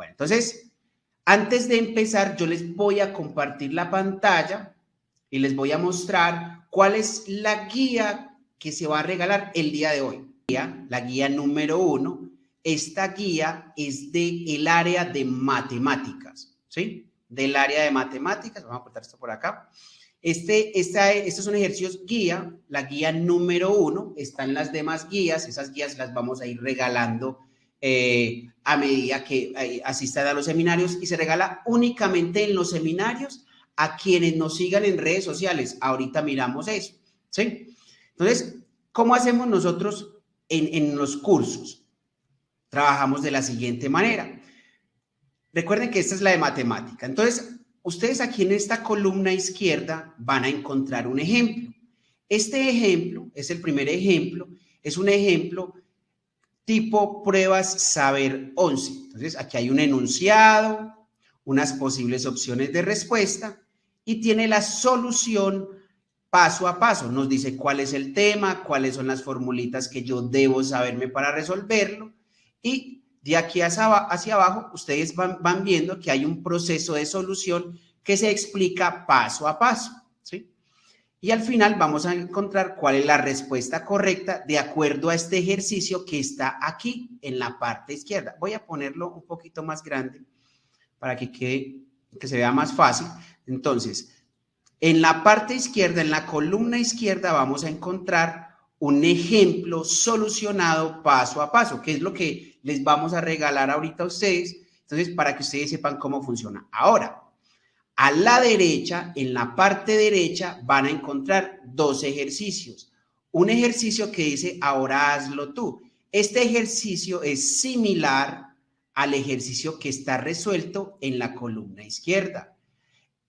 Bueno, entonces, antes de empezar, yo les voy a compartir la pantalla y les voy a mostrar cuál es la guía que se va a regalar el día de hoy. La guía número 1. Esta guía es del área de matemáticas, ¿sí? Del área de matemáticas. Vamos a apuntar esto por acá. Estos son ejercicios guía. La guía número 1. Están las demás guías. Esas guías las vamos a ir regalando a medida que asistan a los seminarios, y se regala únicamente en los seminarios a quienes nos sigan en redes sociales. Ahorita miramos eso, ¿sí? Entonces, ¿cómo hacemos nosotros en los cursos? Trabajamos de la siguiente manera. Recuerden que esta es la de matemática. Entonces, ustedes aquí en esta columna izquierda van a encontrar un ejemplo. Este ejemplo es el primer ejemplo. Es un ejemplo tipo pruebas saber 11. Entonces, aquí hay un enunciado, unas posibles opciones de respuesta y tiene la solución paso a paso. Nos dice cuál es el tema, cuáles son las formulitas que yo debo saberme para resolverlo, y de aquí hacia abajo ustedes van viendo que hay un proceso de solución que se explica paso a paso, ¿sí? Y al final vamos a encontrar cuál es la respuesta correcta de acuerdo a este ejercicio que está aquí en la parte izquierda. Voy a ponerlo un poquito más grande para que se vea más fácil. Entonces, en la parte izquierda, en la columna izquierda, vamos a encontrar un ejemplo solucionado paso a paso, que es lo que les vamos a regalar ahorita a ustedes. Entonces, para que ustedes sepan cómo funciona. Ahora, a la derecha, en la parte derecha, van a encontrar dos ejercicios. Un ejercicio que dice, ahora hazlo tú. Este ejercicio es similar al ejercicio que está resuelto en la columna izquierda.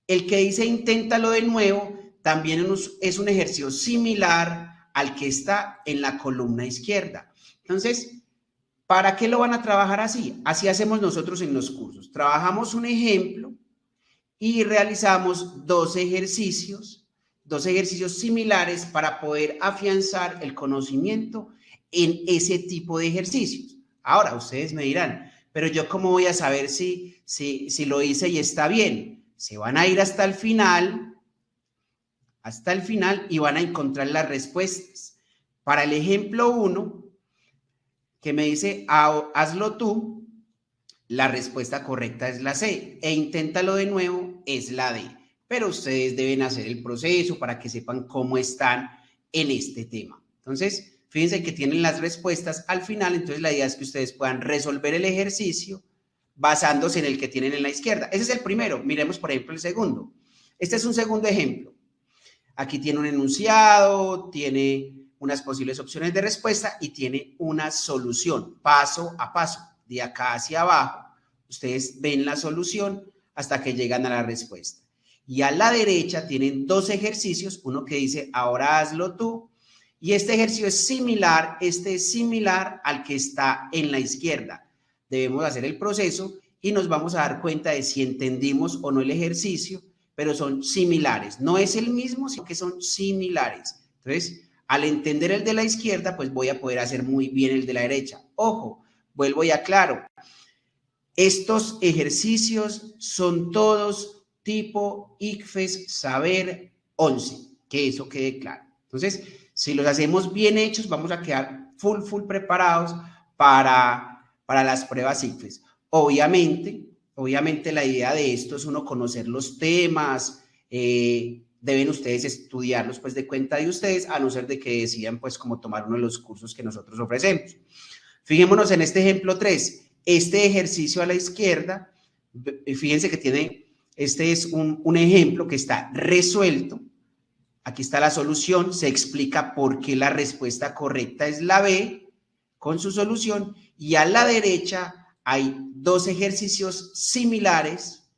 El que dice, inténtalo de nuevo, también es un ejercicio similar al que está en la columna izquierda. Entonces, ¿para qué lo van a trabajar así? Así hacemos nosotros en los cursos. Trabajamos un ejemplo y realizamos dos ejercicios similares para poder afianzar el conocimiento en ese tipo de ejercicios. Ahora, ustedes me dirán, pero yo ¿cómo voy a saber si lo hice y está bien? Se van a ir hasta el final y van a encontrar las respuestas. Para el ejemplo 1, que me dice, hazlo tú, la respuesta correcta es la C, e inténtalo de nuevo es la D. Pero ustedes deben hacer el proceso para que sepan cómo están en este tema. Entonces, fíjense que tienen las respuestas al final. Entonces, la idea es que ustedes puedan resolver el ejercicio basándose en el que tienen en la izquierda. Ese es el primero. Miremos, por ejemplo, el segundo. Este es un segundo ejemplo. Aquí tiene un enunciado, tiene unas posibles opciones de respuesta y tiene una solución paso a paso. De acá hacia abajo, ustedes ven la solución hasta que llegan a la respuesta. Y a la derecha tienen dos ejercicios, uno que dice, ahora hazlo tú, y este ejercicio es similar, al que está en la izquierda. Debemos hacer el proceso y nos vamos a dar cuenta de si entendimos o no el ejercicio, pero son similares. No es el mismo, sino que son similares. Entonces, al entender el de la izquierda, pues voy a poder hacer muy bien el de la derecha. Ojo, vuelvo y aclaro, estos ejercicios son todos tipo ICFES Saber 11, que eso quede claro. Entonces, si los hacemos bien hechos, vamos a quedar full preparados para las pruebas ICFES. Obviamente la idea de esto es uno conocer los temas, deben ustedes estudiarlos pues de cuenta de ustedes, a no ser de que decidan pues como tomar uno de los cursos que nosotros ofrecemos. Fijémonos en este ejemplo 3, este ejercicio a la izquierda, fíjense que este es un ejemplo que está resuelto, aquí está la solución, se explica por qué la respuesta correcta es la B con su solución, y a la derecha hay dos ejercicios similares,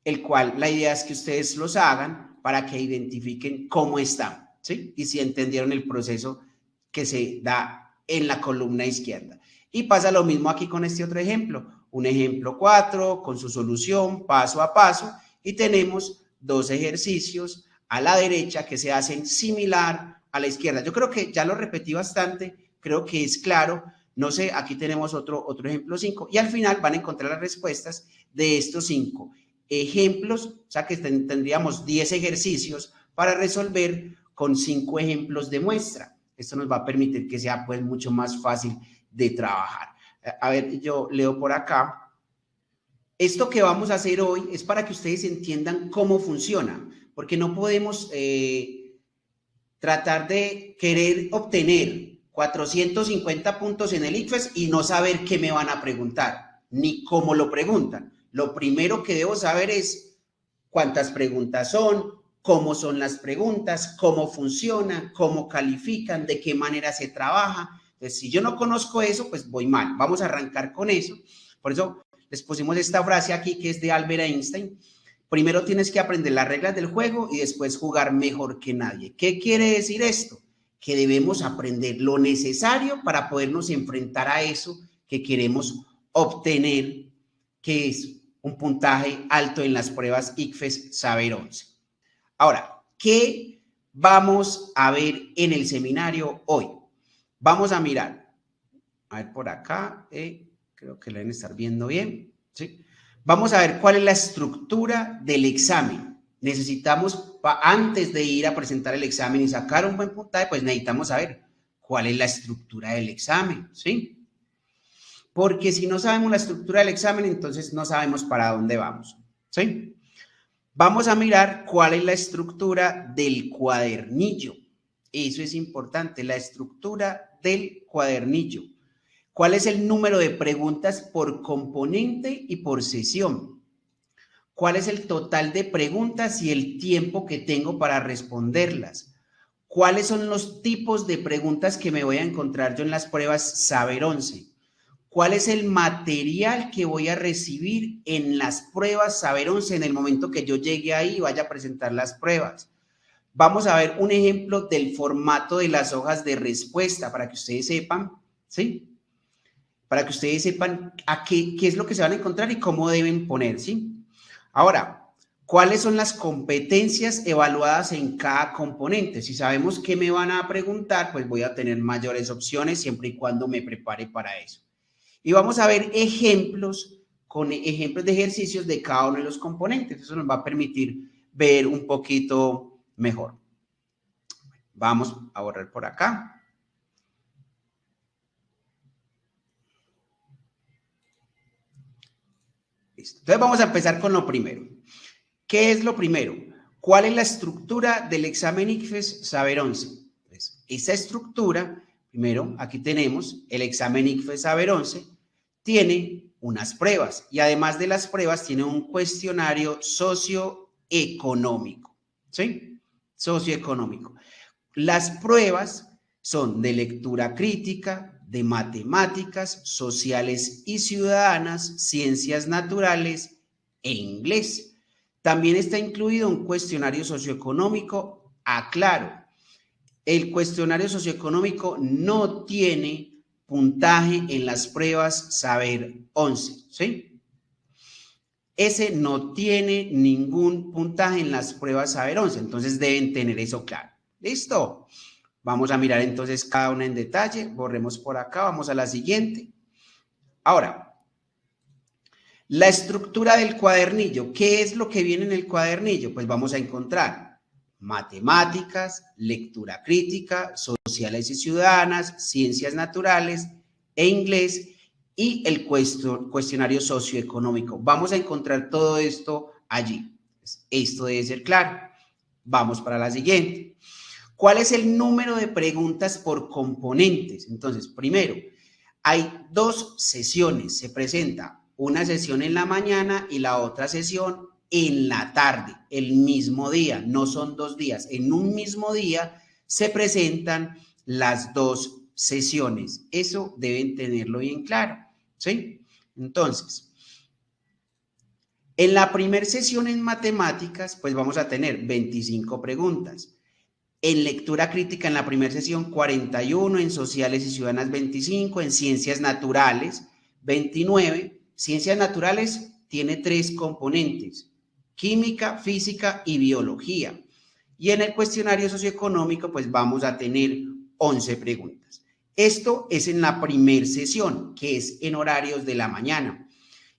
el cual la idea es que ustedes los hagan para que identifiquen cómo están, ¿sí? Y si entendieron el proceso que se da en la columna izquierda. Y pasa lo mismo aquí con este otro ejemplo, un ejemplo 4 con su solución paso a paso, y tenemos dos ejercicios a la derecha que se hacen similar a la izquierda. Yo creo que ya lo repetí bastante, creo que es claro, No sé, aquí tenemos otro ejemplo 5 y al final van a encontrar las respuestas de estos 5 ejemplos, o sea que tendríamos 10 ejercicios para resolver con 5 ejemplos de muestra. Esto nos va a permitir que sea pues mucho más fácil de trabajar. A ver, yo leo por acá. Esto que vamos a hacer hoy es para que ustedes entiendan cómo funciona, porque no podemos tratar de querer obtener 450 puntos en el ICFES y no saber qué me van a preguntar, ni cómo lo preguntan. Lo primero que debo saber es cuántas preguntas son, cómo son las preguntas, cómo funcionan, cómo califican, de qué manera se trabaja. Entonces, si yo no conozco eso, pues voy mal. Vamos a arrancar con eso. Por eso les pusimos esta frase aquí que es de Albert Einstein. Primero tienes que aprender las reglas del juego y después jugar mejor que nadie. ¿Qué quiere decir esto? Que debemos aprender lo necesario para podernos enfrentar a eso que queremos obtener, que es un puntaje alto en las pruebas ICFES Saber 11. Ahora, ¿qué vamos a ver en el seminario hoy? Vamos a mirar, a ver por acá, creo que la deben estar viendo bien, ¿sí? Vamos a ver cuál es la estructura del examen. Necesitamos, antes de ir a presentar el examen y sacar un buen puntaje, pues necesitamos saber cuál es la estructura del examen, ¿sí? Porque si no sabemos la estructura del examen, entonces no sabemos para dónde vamos, ¿sí? Vamos a mirar cuál es la estructura del cuadernillo. Eso es importante, la estructura del cuadernillo. ¿Cuál es el número de preguntas por componente y por sesión? ¿Cuál es el total de preguntas y el tiempo que tengo para responderlas? ¿Cuáles son los tipos de preguntas que me voy a encontrar yo en las pruebas Saber 11? ¿Cuál es el material que voy a recibir en las pruebas Saber 11 en el momento que yo llegue ahí y vaya a presentar las pruebas? Vamos a ver un ejemplo del formato de las hojas de respuesta para que ustedes sepan, ¿sí? Para que ustedes sepan a qué es lo que se van a encontrar y cómo deben poner, ¿sí? Ahora, ¿cuáles son las competencias evaluadas en cada componente? Si sabemos qué me van a preguntar, pues voy a tener mayores opciones siempre y cuando me prepare para eso. Y vamos a ver ejemplos con ejemplos de ejercicios de cada uno de los componentes. Eso nos va a permitir ver un poquito mejor. Vamos a borrar por acá. Listo. Entonces vamos a empezar con lo primero. ¿Qué es lo primero? ¿Cuál es la estructura del examen ICFES Saber 11? Pues, esa estructura, primero, aquí tenemos el examen ICFES Saber 11, tiene unas pruebas y además de las pruebas tiene un cuestionario socioeconómico, ¿sí? Socioeconómico. Las pruebas son de lectura crítica, de matemáticas, sociales y ciudadanas, ciencias naturales e inglés. También está incluido un cuestionario socioeconómico. Aclaro, el cuestionario socioeconómico no tiene puntaje en las pruebas Saber 11, ¿sí? Ese no tiene ningún puntaje en las pruebas Saber 11, entonces deben tener eso claro. ¿Listo? Vamos a mirar entonces cada una en detalle. Borremos por acá, vamos a la siguiente. Ahora, la estructura del cuadernillo. ¿Qué es lo que viene en el cuadernillo? Pues vamos a encontrar matemáticas, lectura crítica, sociales y ciudadanas, ciencias naturales e inglés y el cuestionario socioeconómico. Vamos a encontrar todo esto allí. Esto debe ser claro. Vamos para la siguiente. ¿Cuál es el número de preguntas por componentes? Entonces, primero, hay 2 sesiones. Se presenta una sesión en la mañana y la otra sesión en la tarde, el mismo día. No son 2 días. En un mismo día se presentan las 2 sesiones. Eso deben tenerlo bien claro, ¿sí? Entonces, en la primera sesión en matemáticas, pues vamos a tener 25 preguntas. En lectura crítica, en la primera sesión, 41, en sociales y ciudadanas, 25, en ciencias naturales, 29. Ciencias naturales tiene 3 componentes, química, física y biología. Y en el cuestionario socioeconómico, pues vamos a tener 11 preguntas. Esto es en la primer sesión, que es en horarios de la mañana.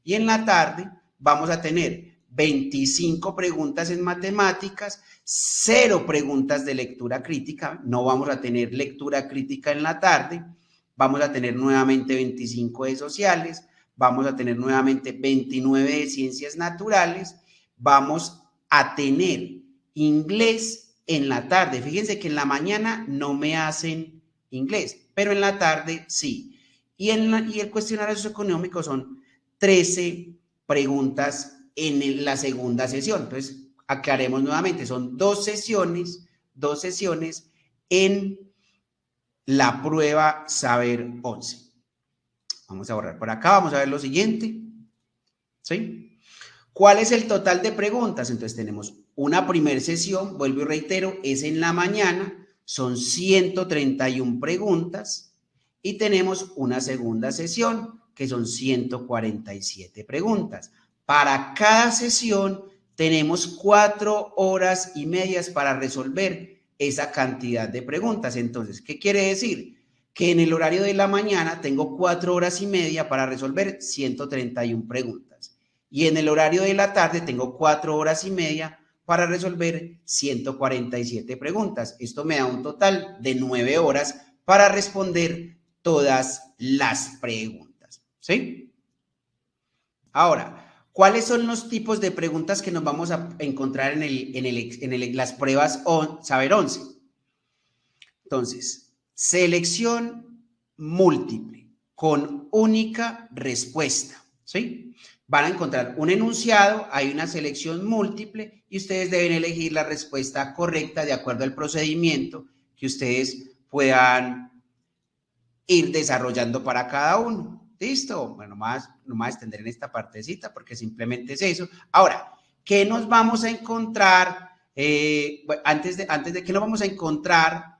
Y en la tarde vamos a tener 25 preguntas en matemáticas, 0 preguntas de lectura crítica. No vamos a tener lectura crítica en la tarde. Vamos a tener nuevamente 25 de sociales. Vamos a tener nuevamente 29 de ciencias naturales. Vamos a tener inglés en la tarde. Fíjense que en la mañana no me hacen inglés, pero en la tarde sí. Y el cuestionario socioeconómico son 13 preguntas en la segunda sesión. Entonces, aclaremos nuevamente, son 2 sesiones en la prueba Saber 11. Vamos a borrar por acá, vamos a ver lo siguiente. ¿Sí? ¿Cuál es el total de preguntas? Entonces tenemos una primera sesión, vuelvo y reitero, es en la mañana, son 131 preguntas, y tenemos una segunda sesión que son 147 preguntas. Para cada sesión tenemos 4 horas y media para resolver esa cantidad de preguntas. Entonces, ¿qué quiere decir? Que en el horario de la mañana tengo 4 horas y media para resolver 131 preguntas. Y en el horario de la tarde tengo 4 horas y media para resolver 147 preguntas. Esto me da un total de 9 horas para responder todas las preguntas. ¿Sí? Ahora, ¿cuáles son los tipos de preguntas que nos vamos a encontrar en las pruebas Saber 11? Entonces, selección múltiple con única respuesta, ¿sí? Van a encontrar un enunciado, hay una selección múltiple y ustedes deben elegir la respuesta correcta de acuerdo al procedimiento que ustedes puedan ir desarrollando para cada uno. ¿Listo? Bueno, no me voy a extender en esta partecita porque simplemente es eso. Ahora, ¿qué nos vamos a encontrar? Antes de qué nos vamos a encontrar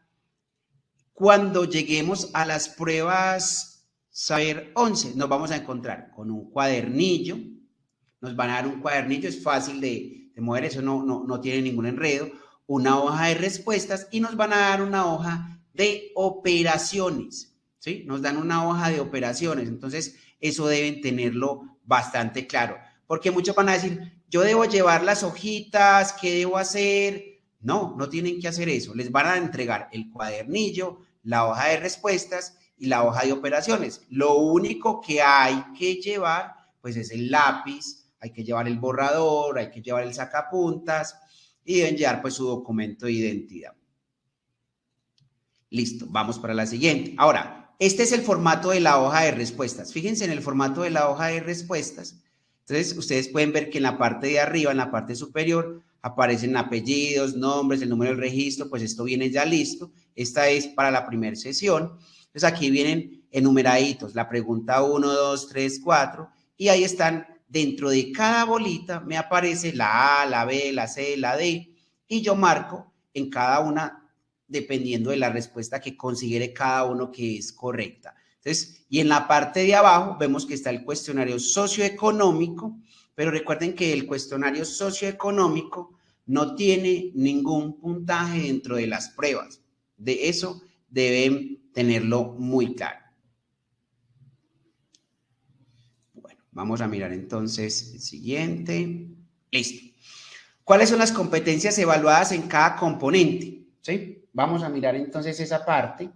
cuando lleguemos a las pruebas Saber 11, nos vamos a encontrar con un cuadernillo. Nos van a dar un cuadernillo, es fácil de mover, eso no tiene ningún enredo. Una hoja de respuestas y nos van a dar una hoja de operaciones, ¿sí? Nos dan una hoja de operaciones, entonces eso deben tenerlo bastante claro, porque muchos van a decir, yo debo llevar las hojitas, ¿qué debo hacer? No tienen que hacer eso, les van a entregar el cuadernillo, la hoja de respuestas y la hoja de operaciones. Lo único que hay que llevar, pues es el lápiz, hay que llevar el borrador, hay que llevar el sacapuntas y deben llevar pues su documento de identidad. Listo, vamos para la siguiente. Ahora, este es el formato de la hoja de respuestas. Fíjense en el formato de la hoja de respuestas. Entonces, ustedes pueden ver que en la parte de arriba, en la parte superior, aparecen apellidos, nombres, el número del registro, pues esto viene ya listo. Esta es para la primera sesión. Entonces, aquí vienen enumeraditos, la pregunta 1, 2, 3, 4, y ahí están, dentro de cada bolita me aparece la A, la B, la C, la D, y yo marco en cada una dependiendo de la respuesta que considere cada uno que es correcta. Entonces, y en la parte de abajo vemos que está el cuestionario socioeconómico, pero recuerden que el cuestionario socioeconómico no tiene ningún puntaje dentro de las pruebas. De eso deben tenerlo muy claro. Bueno, vamos a mirar entonces el siguiente. Listo. ¿Cuáles son las competencias evaluadas en cada componente? ¿Sí? Vamos a mirar entonces esa parte.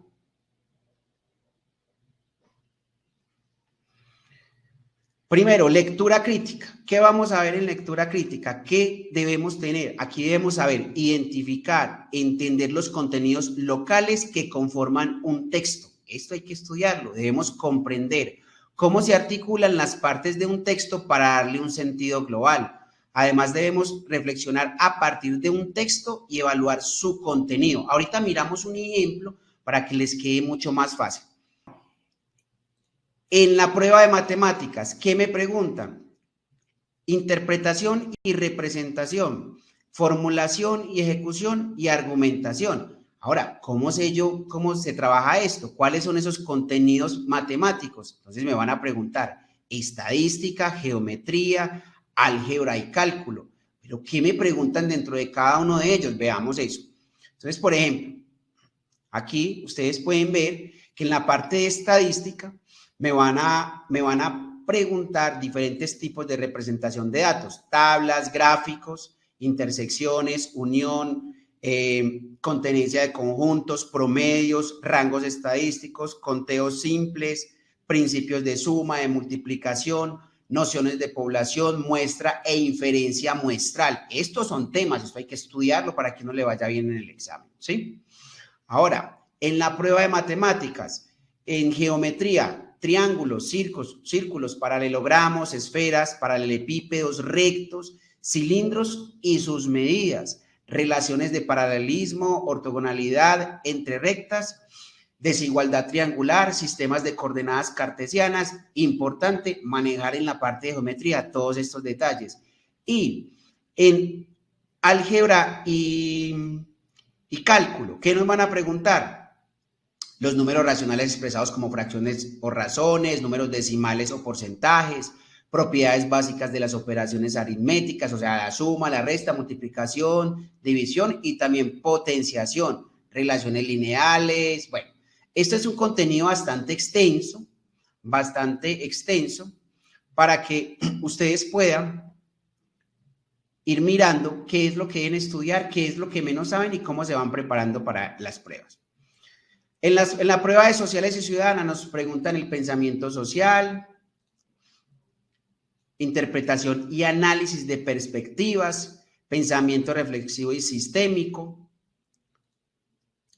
Primero, lectura crítica. ¿Qué vamos a ver en lectura crítica? ¿Qué debemos tener? Aquí debemos saber identificar, entender los contenidos locales que conforman un texto. Esto hay que estudiarlo. Debemos comprender cómo se articulan las partes de un texto para darle un sentido global. Además, debemos reflexionar a partir de un texto y evaluar su contenido. Ahorita miramos un ejemplo para que les quede mucho más fácil. En la prueba de matemáticas, ¿qué me preguntan? Interpretación y representación, formulación y ejecución y argumentación. Ahora, ¿cómo sé yo cómo se trabaja esto? ¿Cuáles son esos contenidos matemáticos? Entonces me van a preguntar estadística, geometría, álgebra y cálculo. ¿Pero qué me preguntan dentro de cada uno de ellos? Veamos eso. Entonces, por ejemplo, aquí ustedes pueden ver que en la parte de estadística me van a preguntar diferentes tipos de representación de datos, tablas, gráficos, intersecciones, unión, contenencia de conjuntos, promedios, rangos estadísticos, conteos simples, principios de suma, de multiplicación, nociones de población, muestra e inferencia muestral. Estos son temas, esto hay que estudiarlo para que no le vaya bien en el examen, ¿sí? Ahora, en la prueba de matemáticas, en geometría, triángulos, círculos, paralelogramos, esferas, paralelepípedos, rectos, cilindros y sus medidas, relaciones de paralelismo, ortogonalidad entre rectas, desigualdad triangular, sistemas de coordenadas cartesianas. Importante manejar en la parte de geometría todos estos detalles. Y en álgebra y cálculo, ¿qué nos van a preguntar? Los números racionales expresados como fracciones o razones, números decimales o porcentajes, propiedades básicas de las operaciones aritméticas, o sea, la suma, la resta, multiplicación, división y también potenciación, relaciones lineales. Bueno, esto es un contenido bastante extenso para que ustedes puedan ir mirando qué es lo que deben estudiar, qué es lo que menos saben y cómo se van preparando para las pruebas. En la prueba de sociales y ciudadanas nos preguntan el pensamiento social, interpretación y análisis de perspectivas, pensamiento reflexivo y sistémico.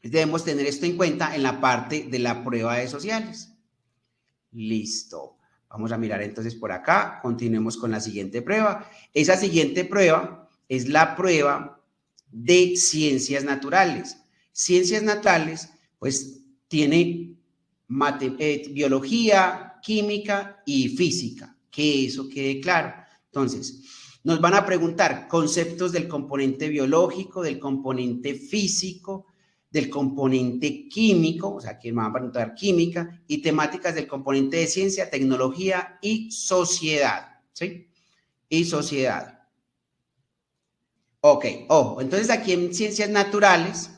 Debemos tener esto en cuenta en la parte de la prueba de sociales. Listo. Vamos a mirar entonces por acá. Continuemos con la siguiente prueba. Esa siguiente prueba es la prueba de ciencias naturales. Ciencias naturales, pues, tiene biología, química y física. Que eso quede claro. Entonces, nos van a preguntar conceptos del componente biológico, del componente físico, del componente químico, o sea, que me van a preguntar química, y temáticas del componente de ciencia, tecnología y sociedad, ¿sí? Y sociedad. Ok, ojo, entonces aquí en ciencias naturales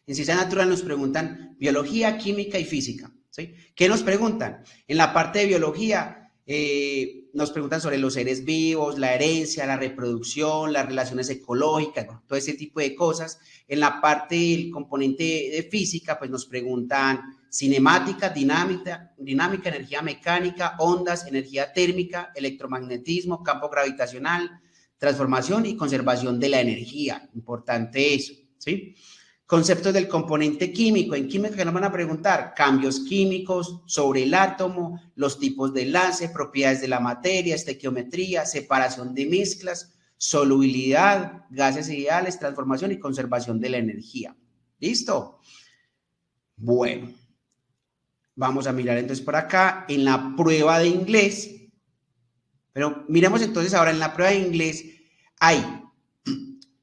nos preguntan biología, química y física, ¿sí? ¿Qué nos preguntan? En la parte de biología, nos preguntan sobre los seres vivos, la herencia, la reproducción, las relaciones ecológicas, todo ese tipo de cosas. En la parte del componente de física, pues nos preguntan cinemática, dinámica, energía mecánica, ondas, energía térmica, electromagnetismo, campo gravitacional, transformación y conservación de la energía. Importante eso, ¿sí? Conceptos del componente químico. En química, ¿qué nos van a preguntar? Cambios químicos sobre el átomo, los tipos de enlace, propiedades de la materia, estequiometría, separación de mezclas, solubilidad, gases ideales, transformación y conservación de la energía. ¿Listo? Bueno, vamos a mirar entonces por acá en la prueba de inglés. Pero miremos entonces ahora en la prueba de inglés hay...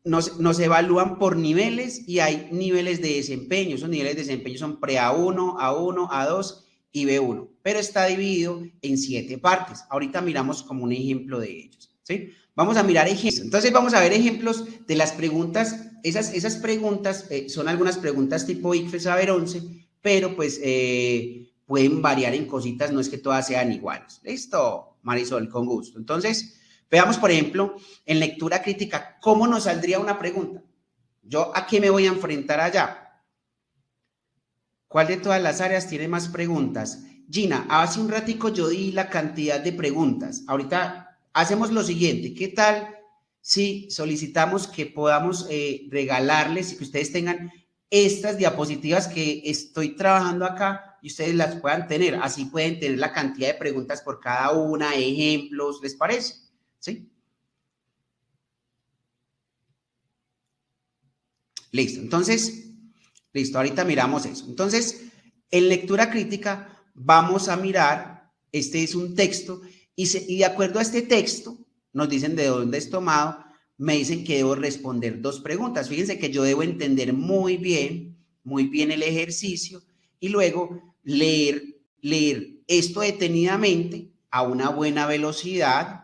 Nos evalúan por niveles y hay niveles de desempeño. Esos niveles de desempeño son pre-A1, A1, A2 y B1, pero está dividido en 7 partes. Ahorita miramos como un ejemplo de ellos, ¿sí? Vamos a mirar ejemplos. Entonces vamos a ver ejemplos de las preguntas. Esas preguntas son algunas preguntas tipo ICFES Saber 11, pero pues pueden variar en cositas, no es que todas sean iguales. ¿Listo? Marisol, con gusto. Entonces... veamos, por ejemplo, en lectura crítica, ¿cómo nos saldría una pregunta? ¿Yo a qué me voy a enfrentar allá? ¿Cuál de todas las áreas tiene más preguntas? Gina, hace un ratico yo di la cantidad de preguntas. Ahorita hacemos lo siguiente. ¿Qué tal si solicitamos que podamos regalarles y que ustedes tengan estas diapositivas que estoy trabajando acá y ustedes las puedan tener? Así pueden tener la cantidad de preguntas por cada una, ejemplos, ¿les parece? ¿Sí? Listo. Entonces, listo. Ahorita miramos eso. Entonces, en lectura crítica vamos a mirar, este es un texto y de acuerdo a este texto, nos dicen de dónde es tomado, me dicen que debo responder 2 preguntas. Fíjense que yo debo entender muy bien el ejercicio y luego leer esto detenidamente a una buena velocidad.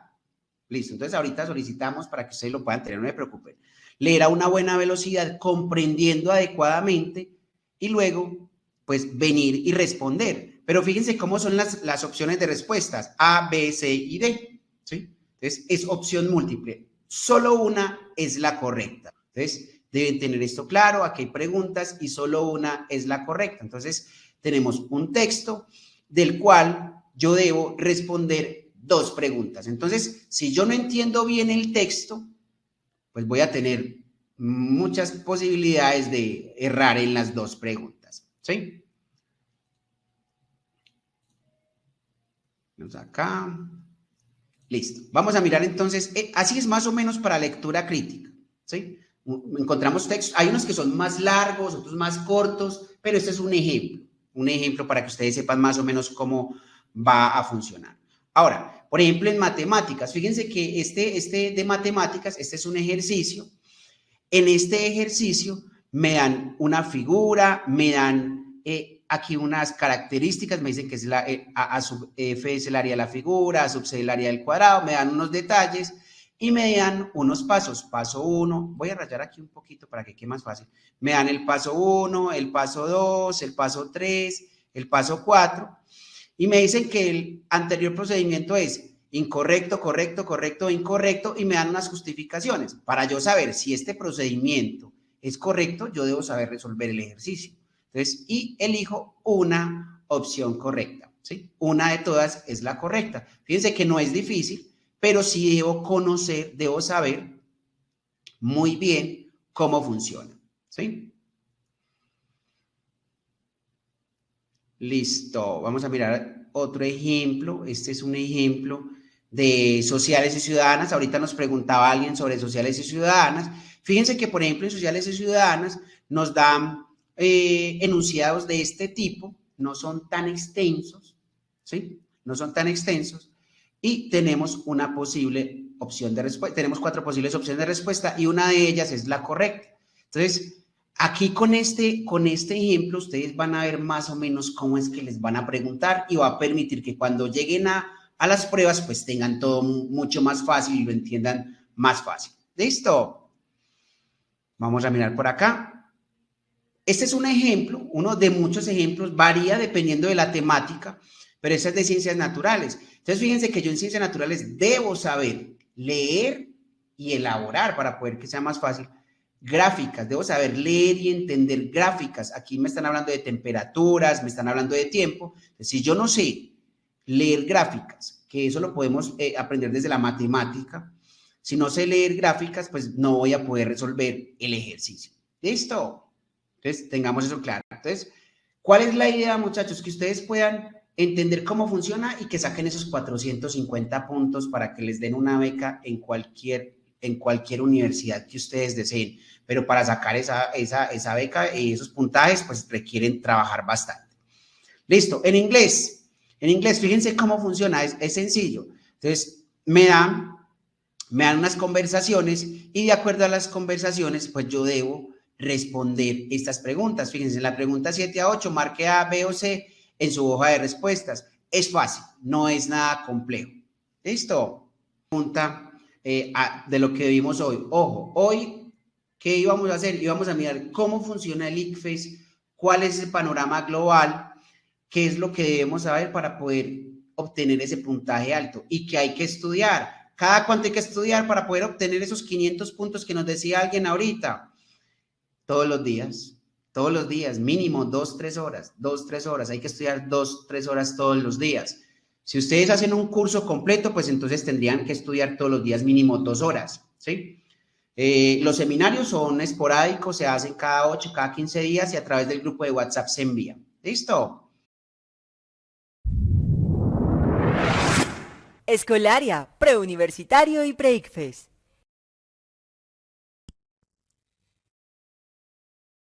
Listo, entonces ahorita solicitamos para que ustedes lo puedan tener, no me preocupen. Leer a una buena velocidad, comprendiendo adecuadamente y luego, pues venir y responder. Pero fíjense cómo son las opciones de respuestas, A, B, C y D, ¿sí? Entonces, es opción múltiple. Solo una es la correcta. Entonces, deben tener esto claro, aquí hay preguntas y solo una es la correcta. Entonces, tenemos un texto del cual yo debo responder 2 preguntas. Entonces, si yo no entiendo bien el texto, pues voy a tener muchas posibilidades de errar en las 2 preguntas, ¿sí? Vamos acá. Listo. Vamos a mirar entonces, así es más o menos para lectura crítica, ¿sí? Encontramos textos, hay unos que son más largos, otros más cortos, pero este es un ejemplo para que ustedes sepan más o menos cómo va a funcionar. Ahora, por ejemplo, en matemáticas, fíjense que este de matemáticas, este es un ejercicio. En este ejercicio me dan una figura, me dan aquí unas características, me dicen que es A sub F es el área de la figura, A sub C el área del cuadrado, me dan unos detalles y me dan unos pasos. Paso 1, voy a rayar aquí un poquito para que quede más fácil. Me dan el paso 1, el paso 2, el paso 3, el paso 4 y me dicen que el anterior procedimiento es incorrecto, correcto, correcto, incorrecto y me dan unas justificaciones. Para yo saber si este procedimiento es correcto, yo debo saber resolver el ejercicio. Entonces, y elijo una opción correcta, ¿sí? Una de todas es la correcta. Fíjense que no es difícil, pero sí debo conocer, debo saber muy bien cómo funciona, ¿sí? Listo, vamos a mirar otro ejemplo. Este es un ejemplo de sociales y ciudadanas. Ahorita nos preguntaba alguien sobre sociales y ciudadanas. Fíjense que, por ejemplo, en sociales y ciudadanas nos dan enunciados de este tipo, no son tan extensos, ¿sí? No son tan extensos y tenemos una posible opción de respuesta. Tenemos 4 posibles opciones de respuesta y una de ellas es la correcta. Entonces, aquí con este ejemplo ustedes van a ver más o menos cómo es que les van a preguntar y va a permitir que cuando lleguen a las pruebas pues tengan todo mucho más fácil y lo entiendan más fácil. ¿Listo? Vamos a mirar por acá. Este es un ejemplo, uno de muchos ejemplos, varía dependiendo de la temática, pero este es de ciencias naturales. Entonces fíjense que yo en ciencias naturales debo saber leer y elaborar para poder que sea más fácil gráficas, debo saber leer y entender gráficas. Aquí me están hablando de temperaturas, me están hablando de tiempo. Entonces, si yo no sé leer gráficas, que eso lo podemos aprender desde la matemática, si no sé leer gráficas, pues no voy a poder resolver el ejercicio. ¿Listo? Entonces, tengamos eso claro. Entonces, ¿cuál es la idea, muchachos? Que ustedes puedan entender cómo funciona y que saquen esos 450 puntos para que les den una beca en cualquier universidad que ustedes deseen. Pero para sacar esa beca y esos puntajes, pues requieren trabajar bastante. Listo. En inglés, fíjense cómo funciona, es sencillo. Entonces, me dan unas conversaciones y de acuerdo a las conversaciones, pues yo debo responder estas preguntas. Fíjense, en la pregunta 7 a 8, marque A, B o C en su hoja de respuestas. Es fácil, no es nada complejo. ¿Listo? Pregunta de lo que vimos hoy. Ojo, hoy, ¿qué íbamos a hacer? Íbamos a mirar cómo funciona el ICFES, cuál es el panorama global, qué es lo que debemos saber para poder obtener ese puntaje alto y qué hay que estudiar. ¿Cada cuánto hay que estudiar para poder obtener esos 500 puntos que nos decía alguien ahorita? Todos los días, mínimo 2-3 horas, hay que estudiar 2-3 horas todos los días. Si ustedes hacen un curso completo, pues entonces tendrían que estudiar todos los días mínimo 2 horas, ¿sí? Los seminarios son esporádicos, se hacen cada 8, cada 15 días y a través del grupo de WhatsApp se envían. ¿Listo? Escolaria, preuniversitario y pre-ICFES.